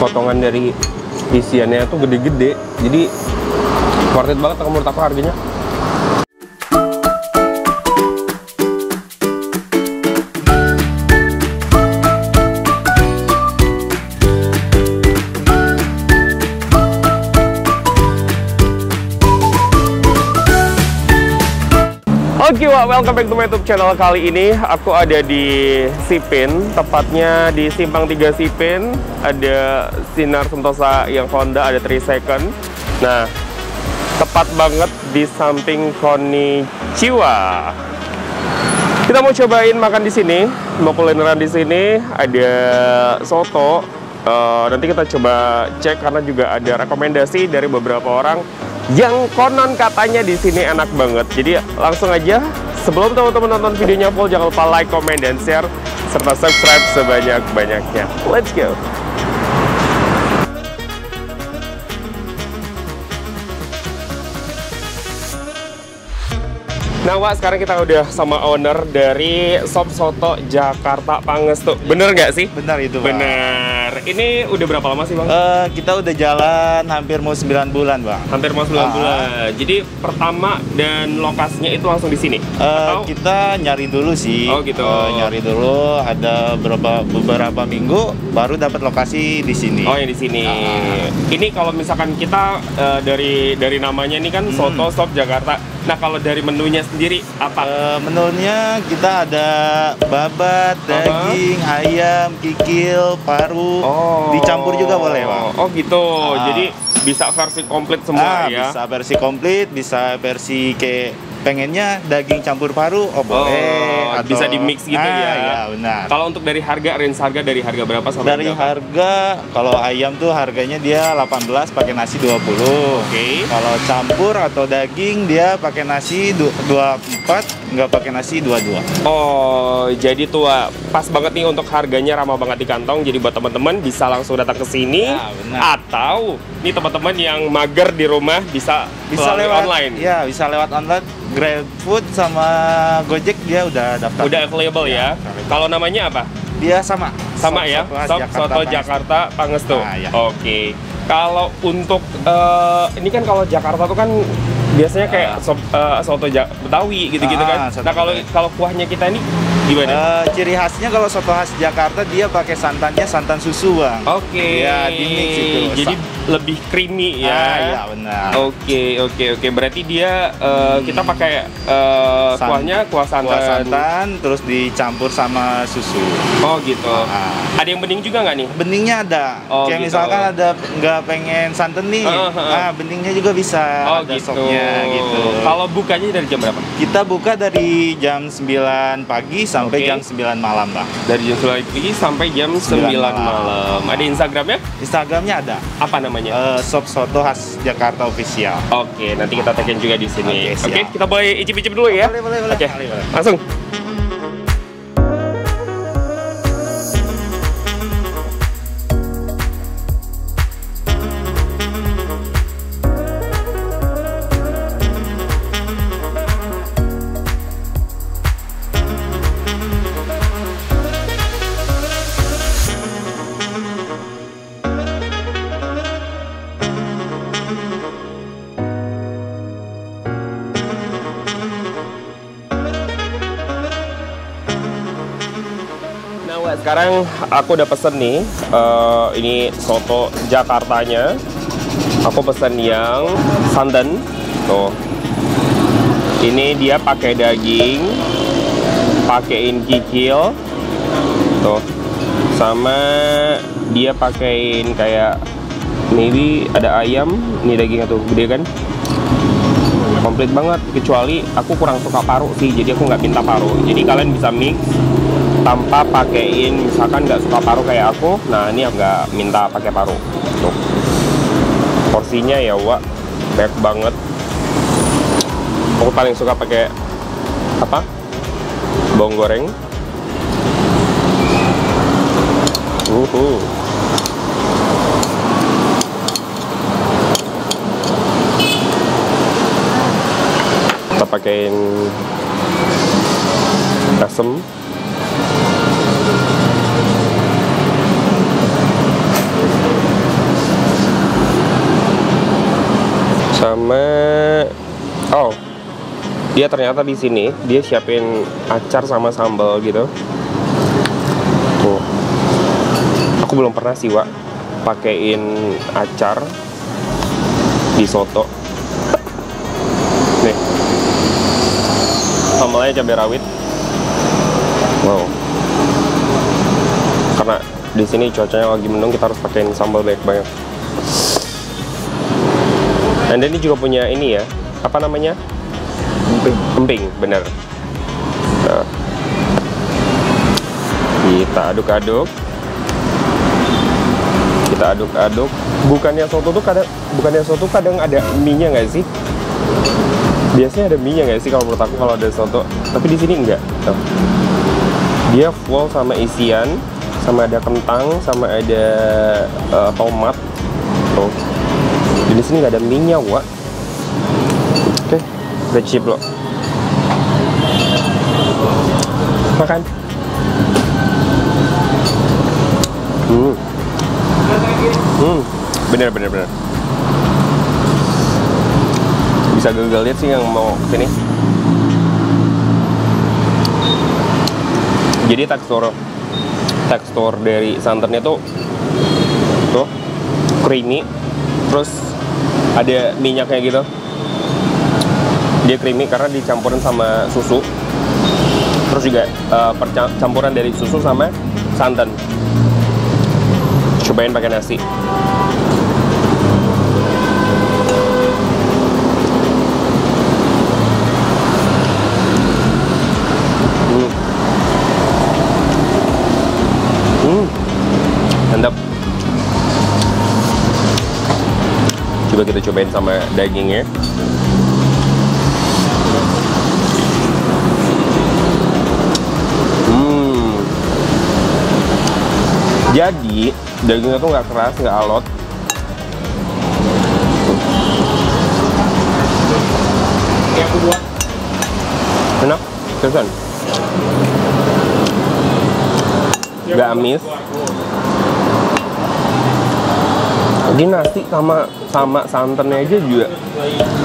potongan dari isiannya tuh gede-gede, jadi worth it banget menurut aku harganya. Oke, welcome back to my YouTube channel. Kali ini aku ada di Sipin, tepatnya di Simpang 3 Sipin. Ada Sinar Sentosa yang Honda, ada 3 Second. Nah, tepat banget di samping Konichiwa. Kita mau cobain makan di sini, mau kulineran di sini. Ada soto. Nanti kita coba cek karena juga ada rekomendasi dari beberapa orang yang konon katanya di sini enak banget. Jadi langsung aja, sebelum teman-teman nonton videonya full, jangan lupa like, comment, dan share, serta subscribe sebanyak-banyaknya. Let's go! Nah, Wak, sekarang kita udah sama owner dari Sop Soto Jakarta Pangestu. Bener nggak sih? Benar itu, Bang. Bener. Ini udah berapa lama sih, Bang? Kita udah jalan hampir mau 9 bulan, Bang. Hampir mau 9 bulan. Jadi pertama dan lokasinya itu langsung di sini? Atau? Kita nyari dulu sih. Oh gitu. Nyari dulu, ada beberapa minggu baru dapat lokasi di sini. Oh, yang di sini. Ini kalau misalkan kita dari namanya ini kan Soto Sop Jakarta. Nah, kalau dari menunya sendiri apa? Menunya kita ada babat, daging, ayam, kikil, paru. Dicampur juga boleh, Bang. Oh gitu. Jadi bisa versi komplit semua ya? Bisa versi komplit, bisa versi kayak pengennya daging campur paru, boleh. Atau bisa di mix gitu ya? Ya, benar. Kalau untuk dari harga, range harga dari harga berapa sampai dari berapa? Harga, kalau ayam tuh harganya dia 18 pakai nasi 20. Oke. Kalau campur atau daging dia pakai nasi 24, nggak pakai nasi 22. Oh, jadi tuh pas banget nih untuk harganya, ramah banget di kantong. Jadi buat teman-teman bisa langsung datang ke sini. Benar. Atau nih teman-teman yang mager di rumah bisa lewat online. Ya, bisa lewat online. GrabFood sama Gojek dia udah daftar. Udah available ya. Kalau namanya apa? Dia sama ya. Sop Soto Jakarta Pangestu. Ya. Oke. Kalau untuk ini kan kalau Jakarta tuh kan biasanya kayak soto Betawi gitu-gitu kan. Nah, kalau kuahnya kita ini gimana? Ciri khasnya kalau soto khas Jakarta dia pakai santannya santan susu, Bang. Oke. Ya, di mix itu. Jadi lebih creamy ya. Iya, benar. Oke. Berarti dia kita pakai kuahnya kuah santan terus dicampur sama susu. Oh gitu. Ada yang bening juga nggak nih? Beningnya ada. Kayak gitu. misalkan ada nggak pengen santan nih, beningnya juga bisa. Ada gitu. sopnya gitu. Kalau bukanya dari jam berapa? Kita buka dari jam 9 pagi sampai jam 9 malam, Bang. Dari jam 9 pagi sampai jam 9 malam. Ada Instagramnya? Instagramnya ada. Apa namanya? Sop Soto khas Jakarta Official. Oke, nanti kita tagin juga di sini. Oke, kita boleh icip-icip dulu ya? Boleh. Oke, langsung. Sekarang aku udah pesen nih, ini soto Jakartanya. Aku pesen yang santan. Tuh, ini dia pakai daging, pakein kikil, tuh, sama dia pakein kayak maybe ada ayam. Ini dagingnya tuh gede kan? Komplit banget. Kecuali aku kurang suka paru sih, jadi aku nggak minta paru. Jadi kalian bisa mix tanpa pakein, misalkan nggak suka paru kayak aku, nah ini nggak minta pakai paru. Tuh, porsinya ya, Wak, banyak banget. Aku paling suka pakai apa? Bawang goreng. Kita pakein asem. Sama oh, dia ternyata di sini dia siapin acar sama sambal gitu. Tuh. Aku belum pernah sih, Wak, pakein acar di soto. Nih. Sambalnya cabai rawit. Wow. Karena di sini cuacanya lagi mendung, kita harus pakein sambal banyak-banyak. Dan ini juga punya ini ya, apa namanya? Emping, bener. Nah. Kita aduk-aduk. Kita aduk-aduk. Bukannya soto kadang ada mie-nya nggak sih? Biasanya ada mie-nya nggak sih kalau menurut aku kalau ada soto? Tapi di sini enggak. Tuh. Dia full sama isian, sama ada kentang, sama ada tomat. Tuh. Di sini nggak ada mie-nya, Wak. Oke, udah chip loh. Makan. Bener. Bisa gagal lihat sih yang mau kesini. Jadi tekstur dari santannya tuh creamy, terus ada minyaknya gitu. Dia creamy karena dicampurin sama susu. Terus juga campuran dari susu sama santan. Cobain pakai nasi. Mantap. Coba kita cobain sama dagingnya. Jadi dagingnya tuh nggak keras, nggak alot. Enak, terusan. Nggak amis. Ini nasi sama santannya aja juga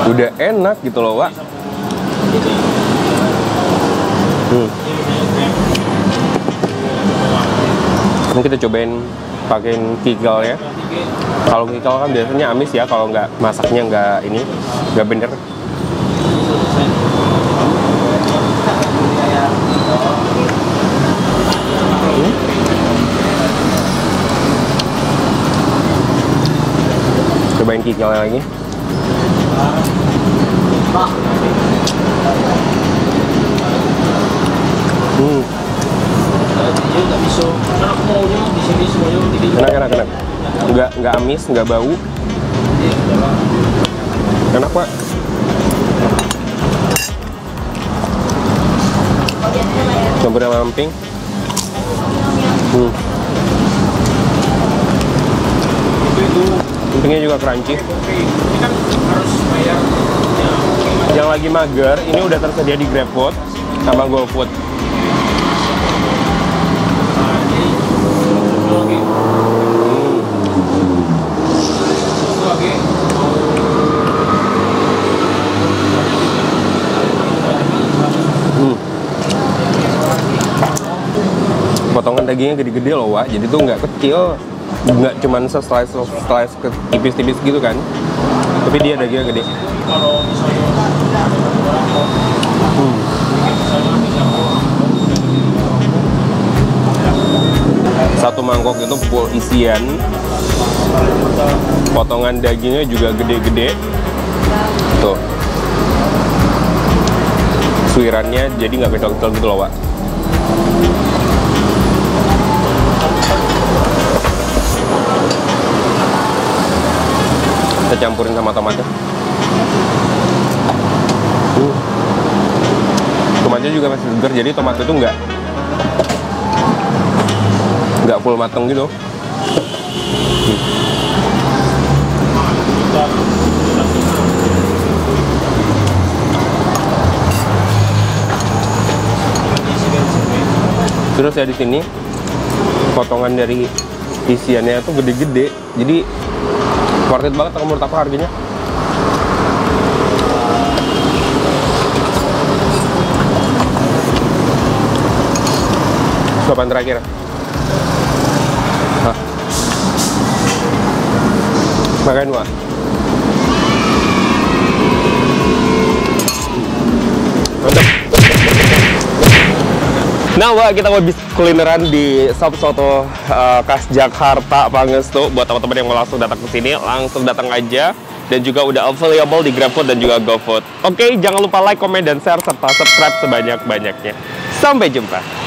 udah enak gitu loh, Wak. Ini kita cobain pakein kikil ya. Kalau kikil kan biasanya amis ya, kalau nggak masaknya nggak bener. Cobain kikilnya lagi. Enak. Nggak amis, nggak bau. Enak, Pak. Campur sama emping. Empingnya juga crunchy. Yang lagi mager, ini udah tersedia di GrabFood sama GoFood. Potongan dagingnya gede-gede loh, Wak. Jadi tuh nggak kecil, nggak cuman slice tipis-tipis gitu kan. Tapi dia dagingnya gede. Satu mangkok itu full isian. Potongan dagingnya juga gede-gede. Tuh. Suirannya jadi nggak kecil-kecil gitu loh, Wak. Kita campurin sama tomatnya. Tomatnya juga masih segar, jadi tomatnya itu nggak full mateng gitu. Terus ya di sini potongan dari isiannya tuh gede-gede, jadi worth it banget kalau menurut aku harganya. Kapan terakhir? Hah? Makan, Wak. Mantap. Nah, Wak, kita mau kulineran di Sop Soto khas Jakarta Pangestu. Buat teman-teman yang mau langsung datang ke sini, langsung datang aja. Dan juga udah available di GrabFood dan juga GoFood. Oke, jangan lupa like, komen, dan share serta subscribe sebanyak-banyaknya. Sampai jumpa.